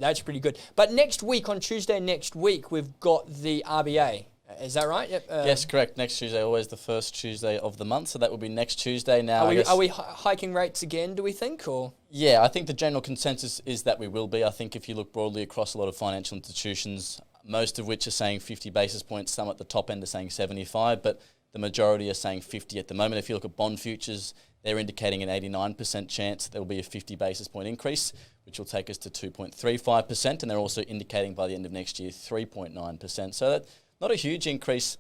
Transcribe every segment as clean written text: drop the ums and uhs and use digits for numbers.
That's pretty good. But next week, on Tuesday next week, we've got the RBA. Is that right? Yep. Yes, correct. Next Tuesday, always the first Tuesday of the month. So that will be next Tuesday. Now, are we hiking rates again, do we think? Or yeah, I think the general consensus is that we will be. I think if you look broadly across a lot of financial institutions, most of which are saying 50 basis points, some at the top end are saying 75, but the majority are saying 50 at the moment. If you look at bond futures, they're indicating an 89% chance there will be a 50 basis point increase, which will take us to 2.35%, and they're also indicating by the end of next year 3.9%. So that not a huge increase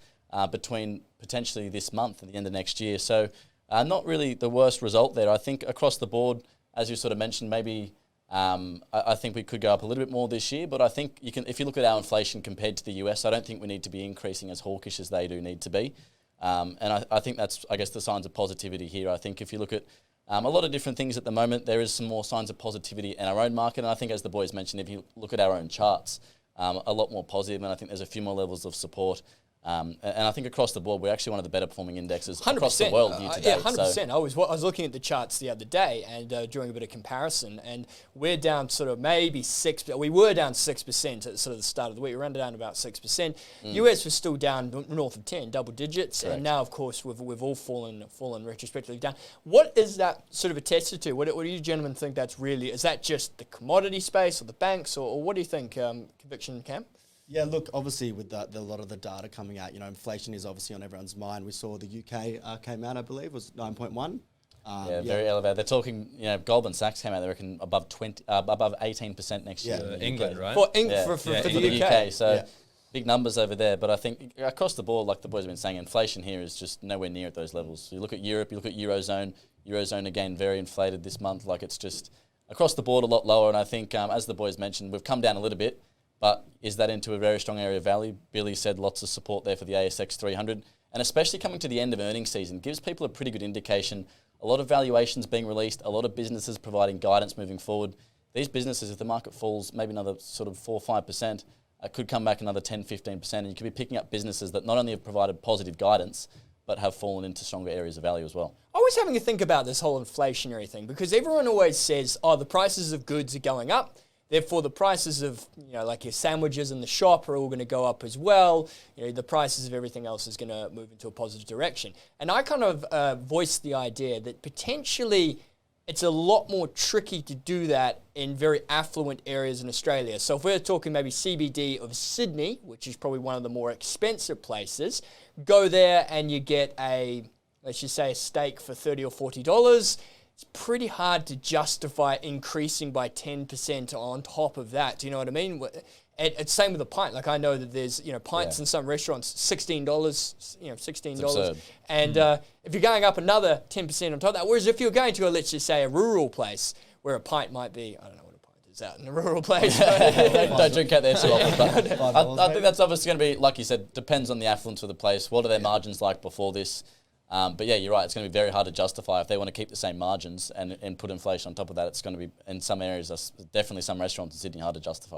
between potentially this month and the end of next year. So not really the worst result there. I think across the board, as you sort of mentioned, maybe I think we could go up a little bit more this year. But I think you can, if you look at our inflation compared to the US, I don't think we need to be increasing as hawkish as they do need to be. And I think that's, I guess, the signs of positivity here. I think if you look at a lot of different things at the moment, there is some more signs of positivity in our own market. And I think, as the boys mentioned, if you look at our own charts, a lot more positive, and I think there's a few more levels of support. And I think across the board, we're actually one of the better performing indexes 100%. Across the world year to date. Yeah, 100%. I was looking at the charts the other day and doing a bit of comparison, and we're down sort of maybe 6%. We were down 6% at sort of the start of the week. We ran down about 6%. US was still down north of 10, double digits, Correct. and now, of course, we've all fallen retrospectively down. What is that sort of attested to? What do you gentlemen think that's really? Is that just the commodity space or the banks, or what do you think, Conviction Cam? Yeah, look, obviously with a lot of the data coming out, inflation is obviously on everyone's mind. We saw the UK came out, I believe, was 9.1. Very elevated. They're talking, Goldman Sachs came out, they reckon above 18% next year. England, right? For the UK. So big numbers over there. But I think across the board, like the boys have been saying, inflation here is just nowhere near at those levels. So you look at Europe, you look at Eurozone. Eurozone, again, very inflated this month. Like, it's just across the board a lot lower. And I think, as the boys mentioned, we've come down a little bit. But is that into a very strong area of value? Billy said lots of support there for the ASX 300. And especially coming to the end of earnings season, gives people a pretty good indication. A lot of valuations being released, a lot of businesses providing guidance moving forward. These businesses, if the market falls maybe another sort of 4 or 5%, could come back another 10, 15%. And you could be picking up businesses that not only have provided positive guidance, but have fallen into stronger areas of value as well. I was having to think about this whole inflationary thing, because everyone always says, the prices of goods are going up. Therefore, the prices of, like your sandwiches in the shop are all going to go up as well. The prices of everything else is going to move into a positive direction. And I kind of voiced the idea that potentially it's a lot more tricky to do that in very affluent areas in Australia. So if we're talking maybe CBD of Sydney, which is probably one of the more expensive places, go there and you get let's just say a steak for $30 or $40. It's pretty hard to justify increasing by 10% on top of that. Do you know what I mean? It's same with a pint. Like, I know that there's, pints in some restaurants, $16, $16. And if you're going up another 10% on top of that, whereas if you're going to, let's just say, a rural place where a pint might be, I don't know what a pint is out in a rural place. Don't drink out there too often. But I think that's obviously going to be, like you said, depends on the affluence of the place. What are their margins like before this? But yeah, you're right. It's going to be very hard to justify if they want to keep the same margins and put inflation on top of that. It's going to be, in some areas, definitely some restaurants in Sydney, hard to justify.